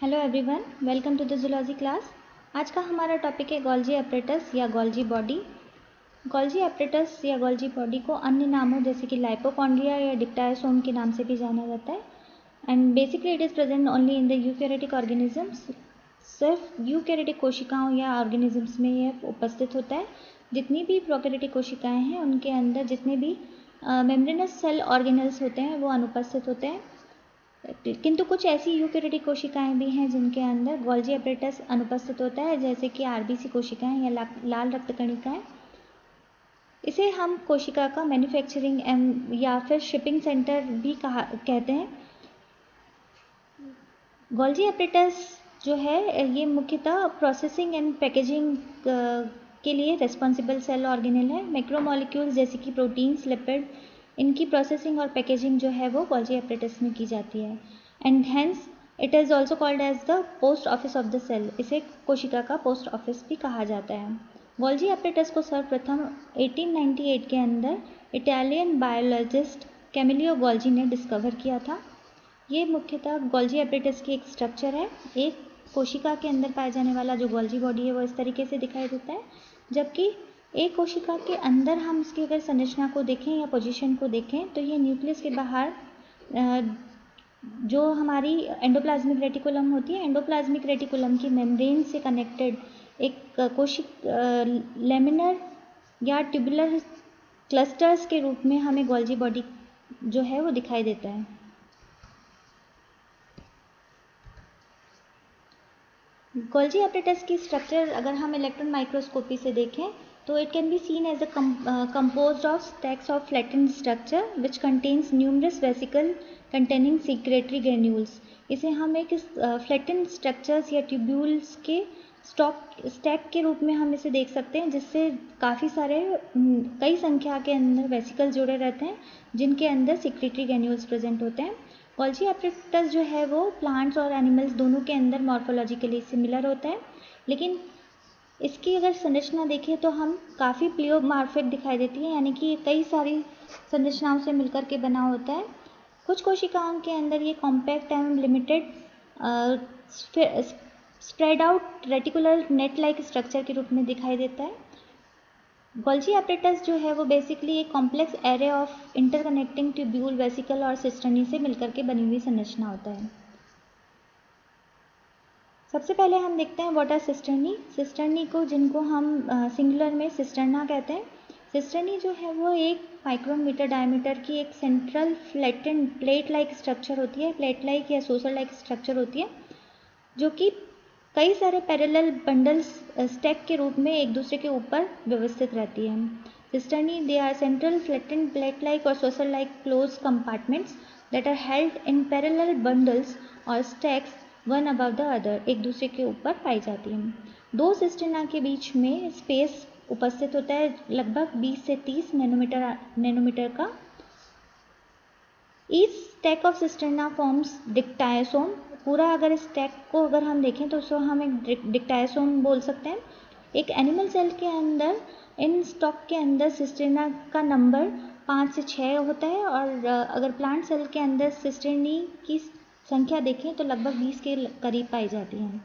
Hello everyone, welcome to the zoology class. आज का हमारा टॉपिक है गोल्जी एपरेटस या गोल्जी बॉडी। गोल्जी एपरेटस या गोल्जी बॉडी को अन्य नामों जैसे कि लाइपोकॉन्ड्रिया या डिक्टायोसोम के नाम से भी जाना जाता है। And basically it is present only in the eukaryotic organisms. सिर्फ यूकैरियोटिक कोशिकाओं या ऑर्गेनिजम्स में यह उपस्थित होता है। जितनी भी प्रोकैरियोटिक कोशिकाएँ हैं उनके अंदर जितने भी मेम्ब्रेनस सेल ऑर्गेनल्स होते हैं वो अनुपस्थित होते हैं, किंतु कुछ ऐसी यूकैरियोटिक कोशिकाएं भी हैं जिनके अंदर गोल्जी एपरेटस अनुपस्थित होता है, जैसे कि आरबीसी कोशिकाएं या लाल रक्त कणिकाएं। इसे हम कोशिका का मैन्युफैक्चरिंग या फिर शिपिंग सेंटर भी कहते हैं। गोल्जी एपरेटस जो है ये मुख्यतः प्रोसेसिंग एंड पैकेजिंग के लिए रेस्पॉन्सिबल सेल ऑर्गेनल है। मैक्रोमोलिक्यूल्स जैसे कि प्रोटीन्स, लिपिड, इनकी प्रोसेसिंग और पैकेजिंग जो है वो गोल्जी एपरेटस में की जाती है। And hence it is also called as the post office of the cell. इसे कोशिका का पोस्ट ऑफिस भी कहा जाता है। गोल्जी एपरेटस को सर्वप्रथम 1898 के अंदर इटालियन बायोलॉजिस्ट कैमिलियो गोल्जी ने डिस्कवर किया था। ये मुख्यतः गोल्जी एपरेटस की एक स्ट्रक्चर है। एक कोशिका के अंदर पाया जाने वाला जो गोल्जी बॉडी है वो इस तरीके से दिखाई देता है, जबकि एक कोशिका के अंदर हम इसकी अगर संरचना को देखें या पोजीशन को देखें तो ये न्यूक्लियस के बाहर जो हमारी एंडोप्लाज्मिक रेटिकुलम होती है, एंडोप्लाज्मिक रेटिकुलम की मेम्ब्रेन से कनेक्टेड एक लेमिनर या ट्यूबुलर क्लस्टर्स के रूप में हमें गोल्जी बॉडी जो है वो दिखाई देता है। गोल्जी एपरेटस की स्ट्रक्चर अगर हम इलेक्ट्रॉन माइक्रोस्कोपी से देखें तो it can be seen as a composed of stacks of flattened structure which contains numerous vesicle containing secretory granules। इसे हम एक फ्लैटेंड स्ट्रक्चर्स या ट्यूब्यूल्स के स्टैक के रूप में हम इसे देख सकते हैं, जिससे काफ़ी सारे कई संख्या के अंदर वेसिकल्स जुड़े रहते हैं जिनके अंदर सिक्रेटरी ग्रेन्यूल्स प्रेजेंट होते हैं। गोल्जी एपरेटस जो है वो प्लांट्स और एनिमल्स दोनों के अंदर मॉर्फोलॉजिकली सिमिलर होता है, लेकिन इसकी अगर संरचना देखें तो हम काफ़ी प्लियोमार्फिक दिखाई देती है, यानी कि कई सारी संरचनाओं से मिलकर के बना होता है। कुछ कोशिकाओं के अंदर ये कॉम्पैक्ट एवं limited spread out reticular net like structure के रूप में दिखाई देता है। गोल्जी एपरेटस जो है वो बेसिकली एक complex array of interconnecting tubule, vesicle और सिस्टर्नी से मिलकर के बनी हुई संरचना होता है। सबसे पहले हम देखते हैं व्हाट आर सिस्टर्नी। सिस्टर्नी को, जिनको हम सिंगुलर में सिस्टर्ना कहते हैं। सिस्टर्नी जो है वो एक माइक्रोमीटर डायमीटर की एक central flattened plate like structure होती है, प्लेट लाइक या सोसर लाइक स्ट्रक्चर होती है, जो कि कई सारे पैरेलल बंडल्स स्टैक के रूप में एक दूसरे के ऊपर व्यवस्थित रहती है। Cisternae they are central flattened plate like और saucer like close compartments that are held in parallel bundles और stacks one above the other, एक दूसरे के ऊपर पाई जाती हैं। दो सिस्टर्ना के बीच में स्पेस उपस्थित होता है लगभग 20 से 30 नैनोमीटर का। Each stack of cisterna forms dictyosome. पूरा अगर स्टैक को अगर हम देखें तो उसको हम एक डिक्टायोसोम बोल सकते हैं। एक एनिमल सेल के अंदर, इन स्टॉक के अंदर सिस्टर्ना का नंबर 5 से 6 होता है, और अगर प्लांट सेल के अंदर सिस्टर्नी की संख्या देखें तो लगभग 20 के करीब पाई जाती हैं।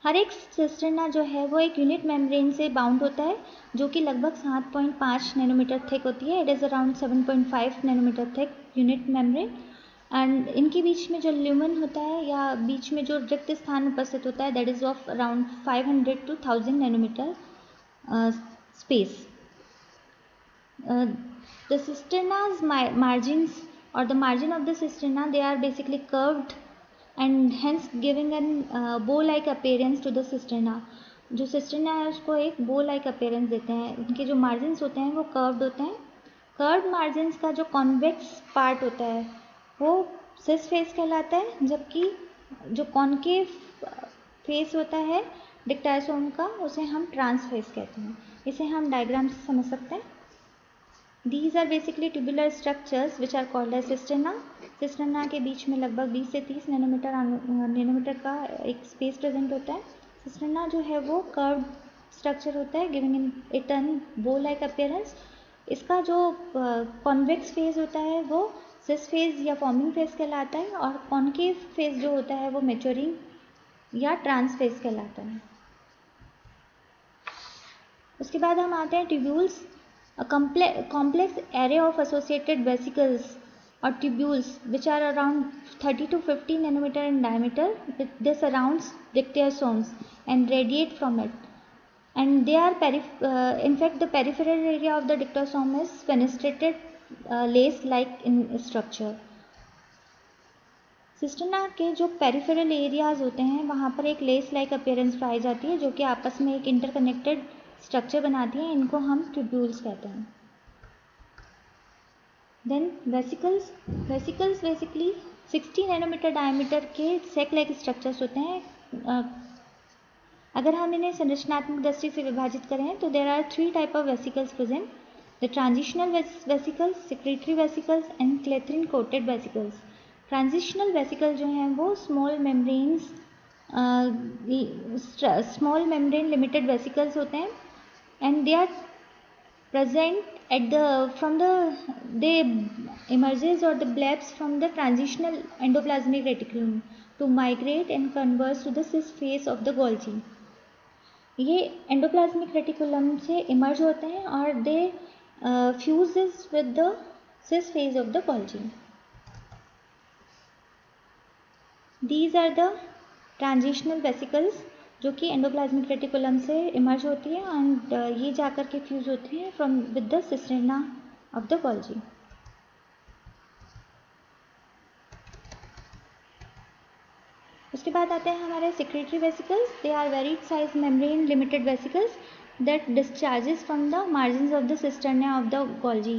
हर एक सिस्टर्ना जो है वो एक यूनिट मेम्ब्रेन से बाउंड होता है, जो कि लगभग 7.5 नैनोमीटर थिक होती है। It is around 7.5 nanometer thick unit membrane. And इनके बीच में जो ल्यूमन होता है या बीच में जो रिक्त स्थान उपस्थित होता है, that is of around 500 to 1000 nanometer space. The cisterna's margins or the margin of the cisterna, they are basically curved and hence giving an bow-like appearance to the cisterna। जो cisterna है उसको एक bow-like appearance देते हैं। इनके जो margins होते हैं वो curved होते हैं। curved margins का जो convex part होता है वो cis face कहलाता है, जबकि जो concave face होता है डिक्टायोसोम का उसे हम trans face कहते हैं। इसे हम डायग्राम से समझ सकते हैं। These are basically tubular structures which are called as cisterna। Cisterna के बीच में लगभग 20 से 30 नैनोमीटर का एक स्पेस प्रेजेंट होता है। सिस्टर्ना जो है वो कर्व स्ट्रक्चर होता है, गिविंग इट एन बो लाइक अपीयरेंस। इसका जो कॉन्वेक्स फेस होता है वो सिस फेज या फॉर्मिंग फेज कहलाता है, और कॉन्केव फेज जो होता है वो मैच्योरिंग या ट्रांस फेज कहलाता है। उसके बाद हम आते हैं tubules, complex array of associated vesicles or tubules which are around 30 to 50 nanometer in diameter. They surrounds dictyosomes and radiate from it, and they are in fact the peripheral area of the dictyosome is fenestrated lace like in structure. Cisterna के जो peripheral areas होते हैं वहाँ पर एक less like appearance पाई जाती है जो कि आपस में एक इंटरकनेक्टेड स्ट्रक्चर बनाती हैं, इनको हम ट्यूब्यूल्स कहते हैं। Then vesicles basically 60 nanometer diameter के सेक लाइक स्ट्रक्चर्स होते हैं। अगर हम इन्हें संरचनात्मक दृष्टि से विभाजित करें तो there are 3 type of vesicles present, the transitional vesicles, secretory vesicles and clathrin coated vesicles. Transitional vesicle जो हैं वो स्मॉल मेम्ब्रेन लिमिटेड वेसिकल्स होते हैं, and they are present at the they emerges or the blebs from the transitional endoplasmic reticulum to migrate and converge to the cis phase of the Golgi. ये endoplasmic reticulum से emerge होते हैं और they fuses with the cis face of the Golgi. These are the transitional vesicles जो कि endoplasmic reticulum से emerge होती है एंड ये जाकर के फ्यूज होती है from with the cisterna of the Golgi. उसके बाद आते हैं हमारे secretory vesicles. They are very size membrane limited vesicles that discharges from the margins of the cisterna of the Golgi,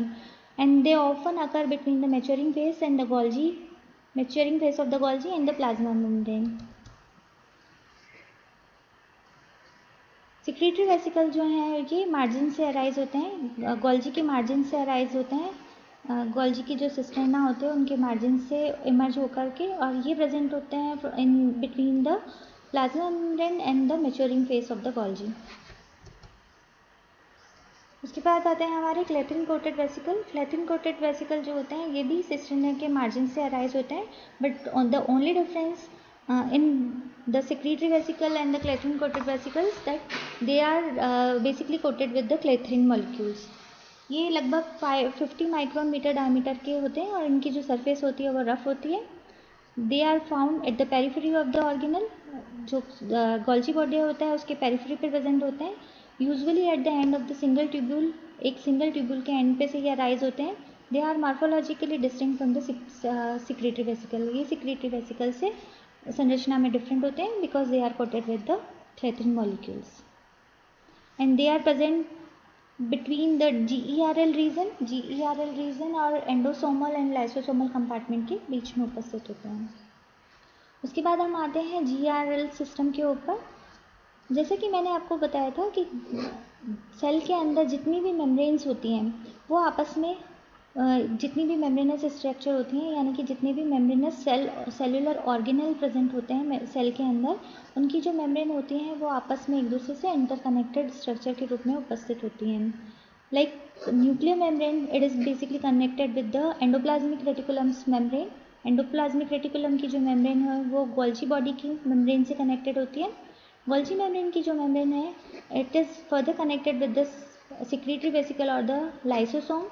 and they often occur between the maturing phase and the Golgi, maturing phase of the Golgi and the plasma membrane. Secretory vesicle जो हैं ये margin से arise होते हैं, Golgi के margin से arise होते हैं. Golgi की जो सिस्टर्ना होते हैं उनके मार्जिन से इमर्ज होकर के, और ये प्रेजेंट होते हैं in between the plasma membrane and the maturing phase of the Golgi. उसके बाद आते हैं हमारे clathrin coated vesicle. Clathrin coated vesicle जो होते हैं ये भी सिस्टर्ना के मार्जिन से अराइज होते हैं, but the only difference in the secretory vesicle and the clethrine coated vesicles that they are basically coated with the clethrine molecules. ये लगभग 50 माइक्रोन मीटर डायमीटर के होते हैं और इनकी जो सरफेस होती है वो रफ होती है. They are found at the periphery of the organelle, जो Golgi बॉडी होता है उसके पेरिफेरी पर प्रेजेंट होते हैं. Usually at the end of the single tubule, एक सिंगल ट्यूब्यूल के एंड पे से ये अराइज होते हैं. They are morphologically distinct from the secretory vesicle. ये सेक्रेटरी वेसिकल से संरचना में डिफरेंट होते हैं because they are coated with the clathrin molecules, and they are present between the GERL region और एंडोसोमल एंड लाइसोसोमल कंपार्टमेंट के बीच में उपस्थित होते हैं. उसके बाद हम आते हैं GERL सिस्टम के ऊपर. जैसे कि मैंने आपको बताया था कि सेल के अंदर जितनी भी मेम्ब्रेन्स होती हैं वो आपस में जितनी भी मेम्ब्रेनस स्ट्रक्चर होती हैं, यानी कि जितने भी मेम्ब्रेनस सेलुलर ऑर्गेनल प्रेजेंट होते हैं सेल के अंदर, उनकी जो मेम्ब्रेन होती हैं वो आपस में एक दूसरे से इंटरकनेक्टेड स्ट्रक्चर के रूप में उपस्थित होती हैं. Like nuclear membrane, it is basically connected with the endoplasmic reticulums membrane. Endoplasmic reticulum की जो मेम्ब्रेन है वो Golgi बॉडी की मेम्ब्रेन से कनेक्टेड होती है. Golgi मेम्ब्रेन की जो मेम्ब्रेन है it is further connected with the secretory vesicle और द लाइसोसोम.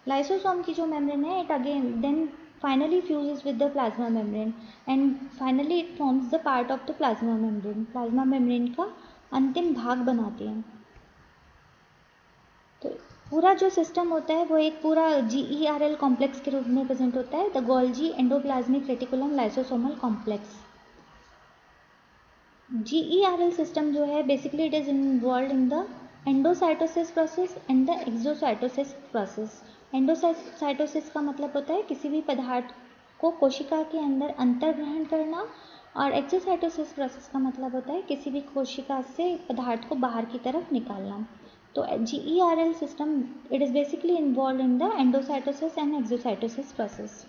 लाइसोसोम की जो मेम्ब्रेन है it again then finally fuses with the plasma membrane, and finally it forms the part of the plasma membrane. Plasma membrane का अंतिम भाग बनाती है. तो पूरा जो सिस्टम होता है वो एक पूरा GERL कॉम्प्लेक्स के रूप में प्रेजेंट होता है, the Golgi endoplasmic reticulum lysosomal complex. GERL system जो है basically it is involve in the endocytosis process and the exocytosis process. Endocytosis का मतलब होता है किसी भी पदार्थ को कोशिका के अंदर अंतर्ग्रहण करना, और एक्सोसाइटोसिस प्रोसेस का मतलब होता है किसी भी कोशिका से पदार्थ को बाहर की तरफ निकालना. तो GERL system it is basically involve in the endocytosis and exocytosis process.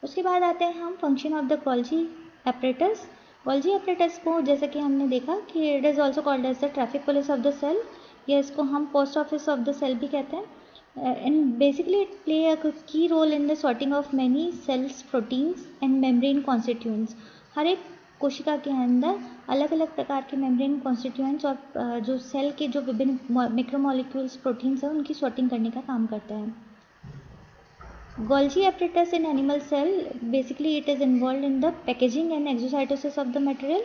उसके बाद आते हैं हम function of the Golgi apparatus. Golgi apparatus को जैसे कि हमने देखा कि it is also called as the traffic police of the cell, या इसको हम post office of the cell भी कहते हैं. and basically it play a key role in the sorting of many cells, proteins and membrane constituents. हर एक कोशिका के अंदर अलग अलग प्रकार के मेम्ब्रेन कॉन्स्टिट्यूएंट्स और जो सेल के जो विभिन्न मैक्रोमोलिक्यूल्स प्रोटीन्स हैं उनकी सॉर्टिंग करने का काम करता है. Golgi apparatus in animal cell, basically it is involved in the packaging and exocytosis of the material,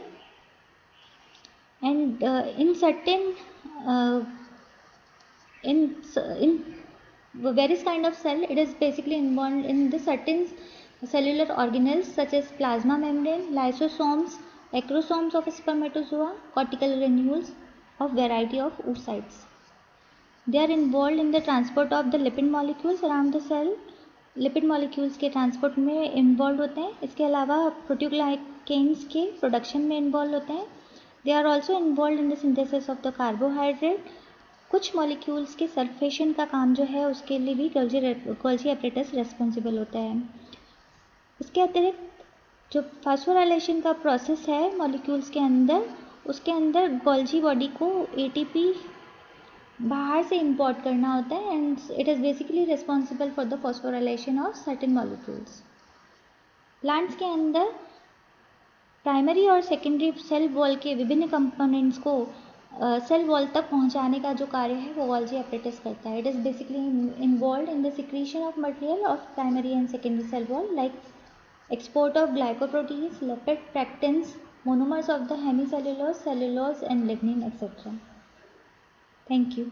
and in certain in various kind of cell, it is basically involved in the certain cellular organelles such as plasma membrane, lysosomes, acrosomes of spermatozoa, cortical granules of variety of oocytes. They are involved in the transport of the lipid molecules around the cell. Lipid molecules के transport में involve होते हैं. इसके अलावा प्रोटीग्लाइकेन्स के production में involve होते हैं. They are also involve in the synthesis of the carbohydrate. कुछ मॉलिक्यूल्स के सल्फेशन का काम जो है उसके लिए भी गोल्जी एपरेटस रेस्पॉन्सिबल होता है. इसके अतिरिक्त जो फास्फोराइलेशन का प्रोसेस है मॉलिक्यूल्स के अंदर, उसके अंदर गोल्जी बॉडी को एटीपी बाहर से इंपोर्ट करना होता है and it is basically responsible for the phosphorylation of certain molecules. Plants के अंदर प्राइमरी और सेकेंडरी सेल वॉल के विभिन्न कंपोनेंट्स को सेल वॉल तक पहुंचाने का जो कार्य है वो गोल्जी एपरेटस करता है. It is basically involve in the secretion of material of primary and secondary cell wall like export of glycoproteins, lipid pectins, monomers of the hemicellulose, cellulose and lignin, etc. Thank you.